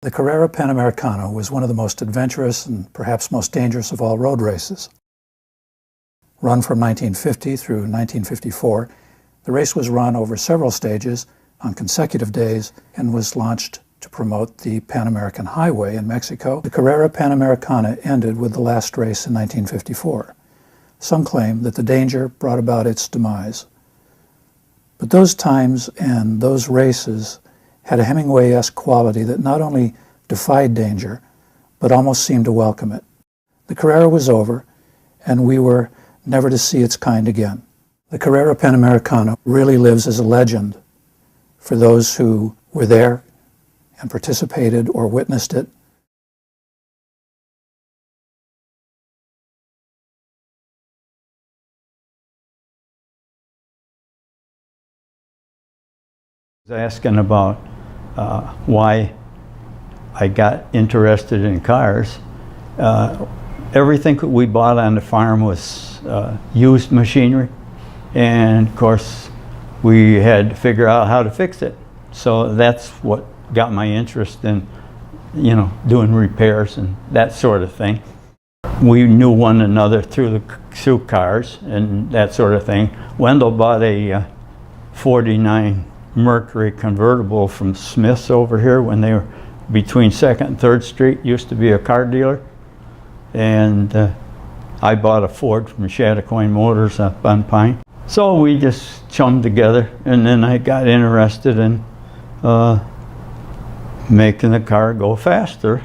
The Carrera Panamericana was one of the most adventurous and perhaps most dangerous of all road races. Run from 1950 through 1954, the race was run over several stages on consecutive days and was launched to promote the Pan American Highway in Mexico. The Carrera Panamericana ended with the last race in 1954. Some claim that the danger brought about its demise. But those times and those races had a Hemingway-esque quality that not only defied danger, but almost seemed to welcome it. The Carrera was over, and we were never to see its kind again. The Carrera Panamericana really lives as a legend for those who were there and participated or witnessed it. Asking about why I got interested in cars. Everything that we bought on the farm was used machinery, and of course we had to figure out how to fix it. So that's what got my interest in, doing repairs and that sort of thing. We knew one another through cars and that sort of thing. Wendell bought a 49 Mercury convertible from Smith's over here when they were between 2nd and 3rd Street. Used to be a car dealer. And I bought a Ford from Chattacoin Motors up on Pine. So we just chummed together, and then I got interested in making the car go faster.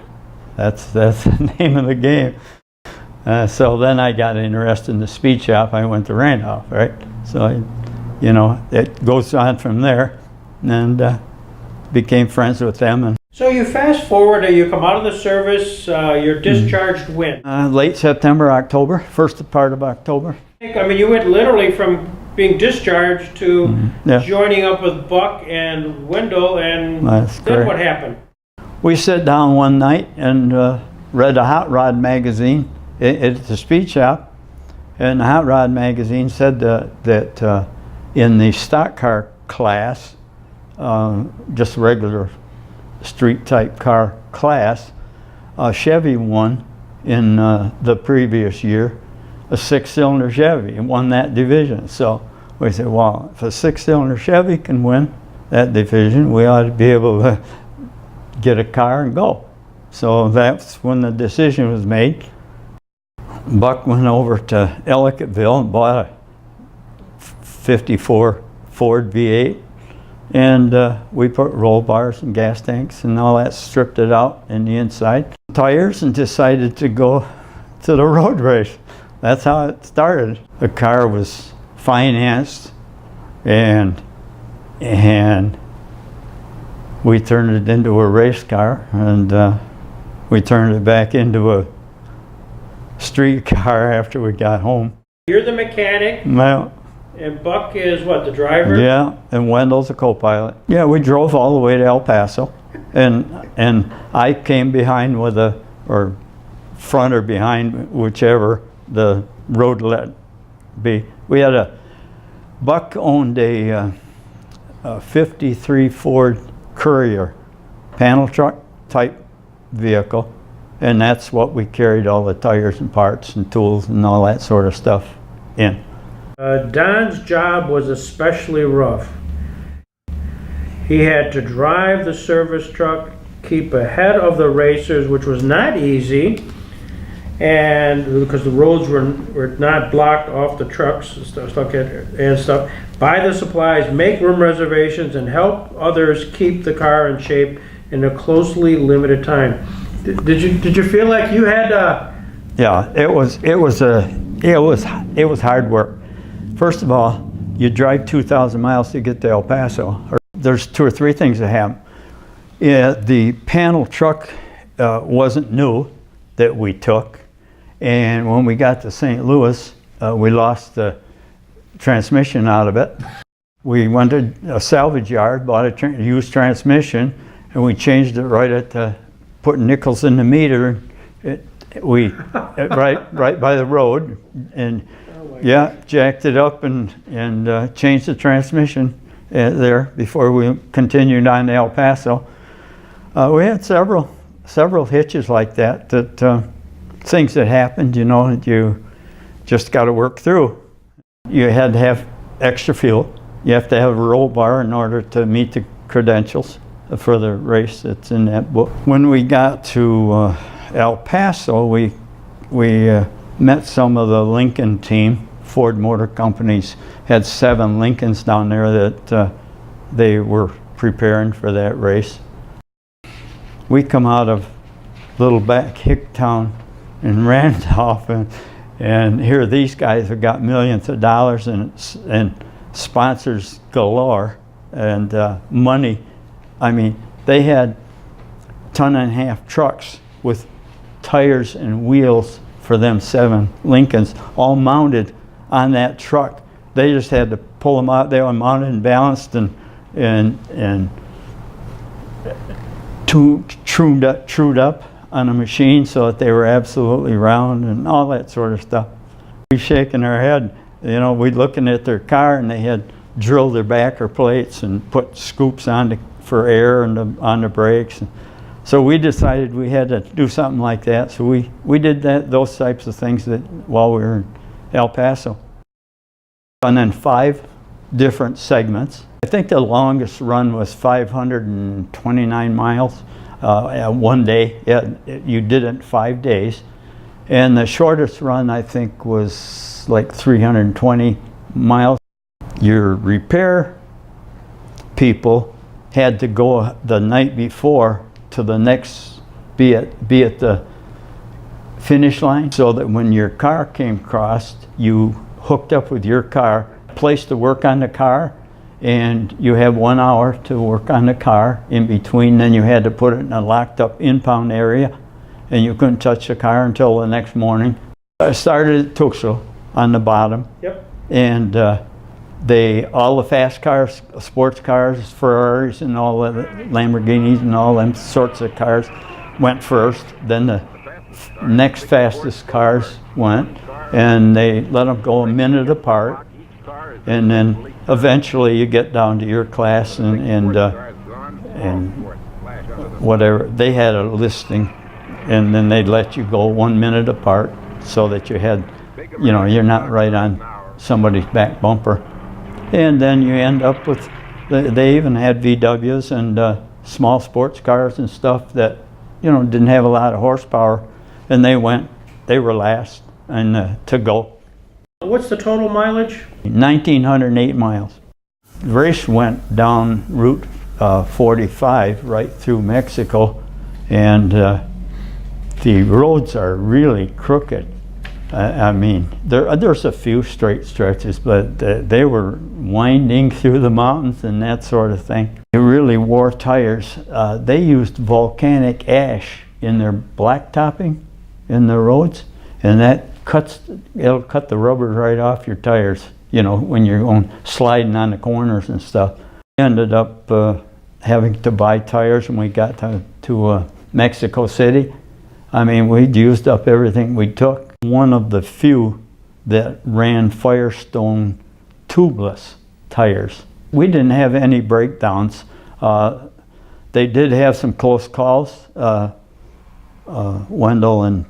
That's the name of the game. So then I got interested in the speed shop. I went to Randolph, right? So it goes on from there, and became friends with them. And so you fast forward, you come out of the service, you're discharged when? Late September, October, first part of October. I mean, you went literally from being discharged to joining up with Buck and Wendell, and then what happened? We sat down one night and read a hot rod magazine at the speed shop, and the hot rod magazine said that in the stock car class, just regular street type car class, Chevy won in the previous year, a 6-cylinder Chevy, and won that division. So we said, well, if a 6-cylinder Chevy can win that division, we ought to be able to get a car and go. So that's when the decision was made. Buck went over to Ellicottville and bought a 54 Ford V8, and we put roll bars and gas tanks and all that, stripped it out in the inside tires, and decided to go to the road race. That's how it started. The car was financed, and we turned it into a race car, and we turned it back into a street car after we got home. You're the mechanic. Well, and Buck is what, the driver? Yeah, and Wendell's a co-pilot. Yeah, we drove all the way to El Paso, and I came behind with or front or behind, whichever the road let be. We had Buck owned a 53 Ford Courier panel truck type vehicle, and that's what we carried all the tires and parts and tools and all that sort of stuff in. Don's job was especially rough. He had to drive the service truck, keep ahead of the racers, which was not easy, and because the roads were not blocked off the trucks and stuff, buy the supplies, make room reservations, and help others keep the car in shape in a closely limited time. Did you feel like you had Yeah, it was hard work. First of all, you drive 2,000 miles to get to El Paso. There's 2 or 3 things that happen. The panel truck wasn't new that we took, and when we got to St. Louis, we lost the transmission out of it. We went to a salvage yard, bought a used transmission, and we changed it right at putting nickels in the meter. Right by the road, and jacked it up and changed the transmission there before we continued on to El Paso. We had several hitches like that, things that happened, you know, that you just got to work through. You had to have extra fuel. You have to have a roll bar in order to meet the credentials for the race that's in that book. When we got to El Paso, we met some of the Lincoln team. Ford Motor Companies had 7 Lincolns down there that they were preparing for that race. We come out of little back hick town in Randolph, and here these guys have got millions of dollars and sponsors galore and money. I mean, they had 1.5-ton trucks with tires and wheels for them 7 Lincolns, all mounted on that truck. They just had to pull them out. They were mounted and balanced and trued up on a machine so that they were absolutely round and all that sort of stuff. We shaking our head, you know, we looking at their car, and they had drilled their backer plates and put scoops on for air and on the brakes. So we decided we had to do something like that. So we did those types of things while we were in El Paso. And then 5 different segments. I think the longest run was 529 miles one day. Yeah, you did it in 5 days. And the shortest run, I think, was like 320 miles. Your repair people had to go the night before to the next, be at the finish line, so that when your car came across, you hooked up with your car, place to work on the car, and you had 1 hour to work on the car in between. Then you had to put it in a locked up impound area, and you couldn't touch the car until the next morning. I started at Tuxtla on the bottom. Yep. And all the fast cars, sports cars, Ferraris and all the Lamborghinis and all them sorts of cars went first. Then the next fastest cars went, and they let them go a minute apart. And then eventually you get down to your class and whatever. They had a listing, and then they'd let you go 1 minute apart so that you had, you know, you're not right on somebody's back bumper. And then you end up with, they even had VWs and small sports cars and stuff that, you know, didn't have a lot of horsepower, and they were last and to go. What's the total mileage? 1,908 miles. The race went down Route 45 right through Mexico, and the roads are really crooked. I mean, there's a few straight stretches, but they were winding through the mountains and that sort of thing. They really wore tires. They used volcanic ash in their blacktopping in the roads, and that it'll cut the rubber right off your tires, you know, when you're going sliding on the corners and stuff. We ended up having to buy tires when we got to Mexico City. I mean, we'd used up everything we took. One of the few that ran Firestone tubeless tires. We didn't have any breakdowns. They did have some close calls, Wendell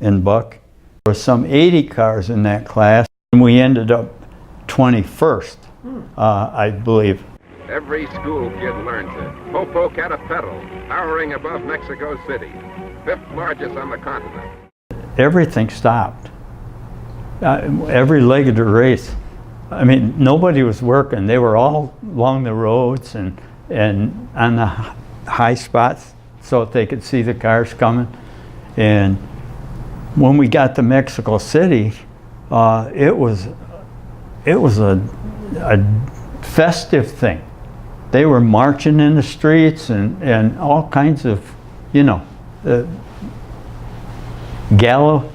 and Buck. There were some 80 cars in that class, and we ended up 21st, I believe. Every school kid learns it. Popocatépetl, towering above Mexico City, 5th largest on the continent. Everything stopped. Every leg of the race. I mean, nobody was working. They were all along the roads and on the high spots so that they could see the cars coming. And when we got to Mexico City, it was a festive thing. They were marching in the streets and all kinds of, you know, gala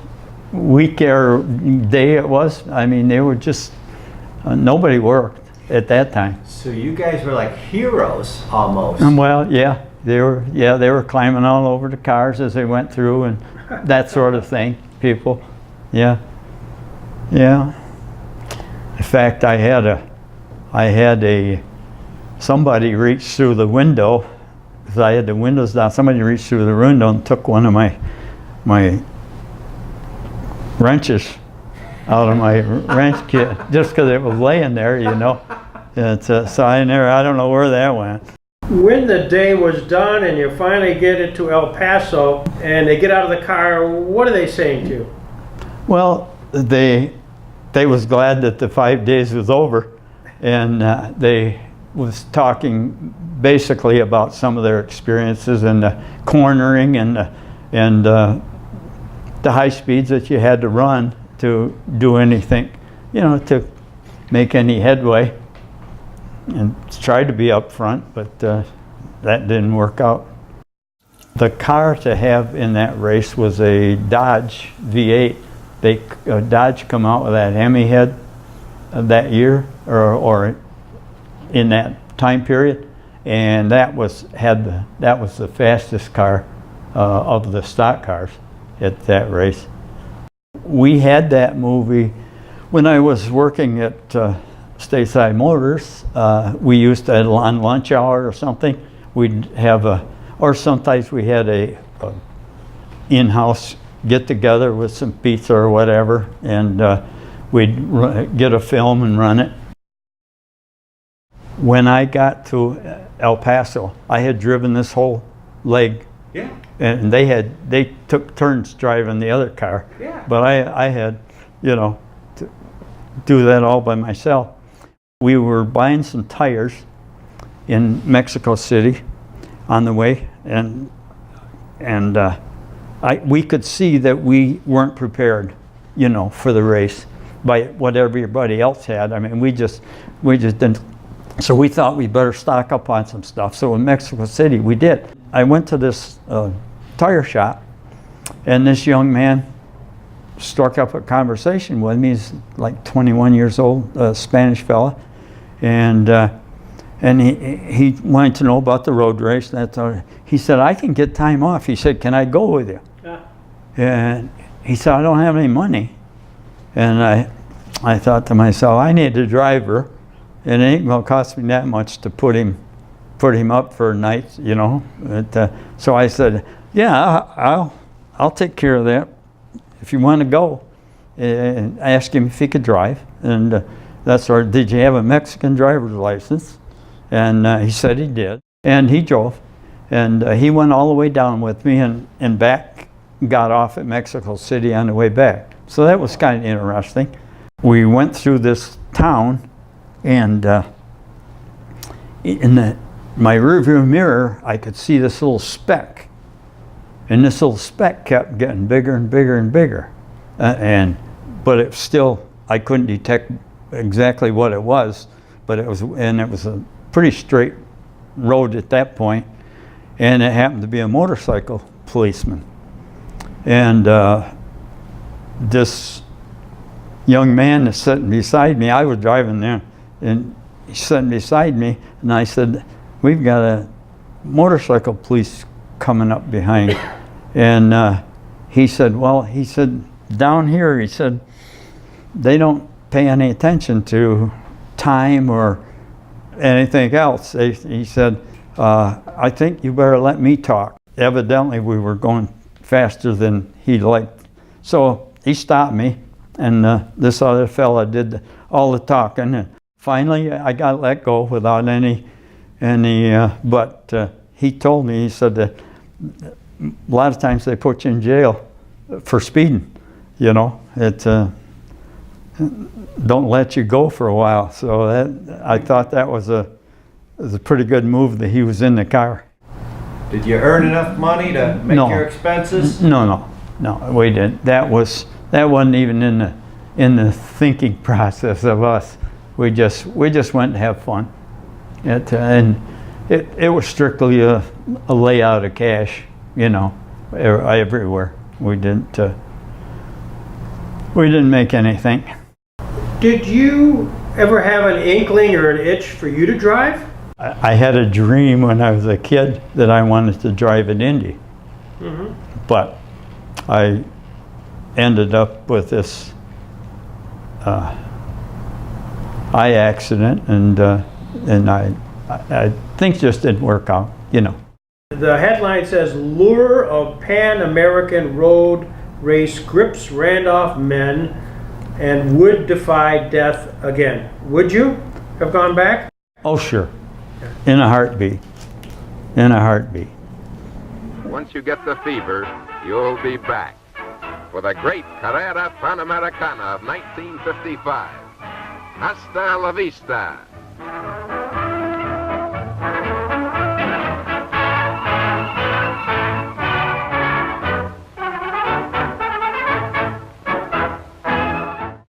week or day it was. I mean, they were just, nobody worked at that time. So you guys were like heroes almost. Well, yeah, they were climbing all over the cars as they went through and that sort of thing. People, yeah. In fact, I had somebody reach through the window because I had the windows down. Somebody reached through the window and took one of my wrenches out of my wrench kit just because it was laying there, you know. So I don't know where that went. When the day was done and you finally get it to El Paso and they get out of the car, what are they saying to you? Well, they was glad that the 5 days was over, and they was talking basically about some of their experiences and the cornering and the high speeds that you had to run to do anything, you know, to make any headway. And tried to be up front, but that didn't work out. The car to have in that race was a Dodge V8. Dodge come out with that Hemi head that year, or in that time period, and that was the fastest car of the stock cars at that race. We had that movie when I was working at Stateside Motors. We used to, on lunch hour or something, we'd have or sometimes we had a in-house get-together with some pizza or whatever, and we'd get a film and run it. When I got to El Paso, I had driven this whole leg. Yeah. And they took turns driving the other car. Yeah. But I had, you know, to do that all by myself. We were buying some tires in Mexico City on the way, and we could see that we weren't prepared, you know, for the race by what everybody else had. I mean, we just didn't. So we thought we better stock up on some stuff. So in Mexico City, we did. I went to this tire shop, and this young man struck up a conversation with me. He's like 21 years old, a Spanish fella, and he wanted to know about the road race. He said, "I can get time off." He said, "Can I go with you?" Yeah. And he said, "I don't have any money." And I thought to myself, I need a driver, and it ain't gonna cost me that much to put him up for a night, you know. So I said, "Yeah, I'll take care of that if you want to go." And I asked him if he could drive, and that's sort of, did you have a Mexican driver's license? And he said he did, and he drove, and he went all the way down with me and back, got off at Mexico City on the way back. So that was kind of interesting. We went through this town, and in my rearview mirror, I could see this little speck, and this little speck kept getting bigger and bigger and bigger, but it still, I couldn't detect exactly what it was, but it was a pretty straight road at that point, and it happened to be a motorcycle policeman, and this young man is sitting beside me. I was driving there, and he's sitting beside me, and I said, "We've got a motorcycle police coming up behind." And he said, "Down here," he said, "they don't pay any attention to time or anything else." He said, "I think you better let me talk." Evidently, we were going faster than he liked. So he stopped me, and this other fella did all the talking. And finally, I got let go without any. But he told me, he said that a lot of times they put you in jail for speeding, you know. Don't let you go for a while. So I thought that was a pretty good move that he was in the car. Did you earn enough money to make your expenses? No, we didn't. That wasn't even in the thinking process of us. We just went to have fun. And it was strictly a layout of cash, you know, everywhere. We didn't make anything. Did you ever have an inkling or an itch for you to drive? I had a dream when I was a kid that I wanted to drive an Indy. Mm-hmm. But I ended up with this eye accident, and I think just didn't work out, you know. The headline says, Lure of Pan American Road Race Grips Randolph Men and Would Defy Death Again. Would you have gone back? Oh, sure. In a heartbeat. In a heartbeat. Once you get the fever, you'll be back for the great Carrera Panamericana of 1955. Hasta la vista.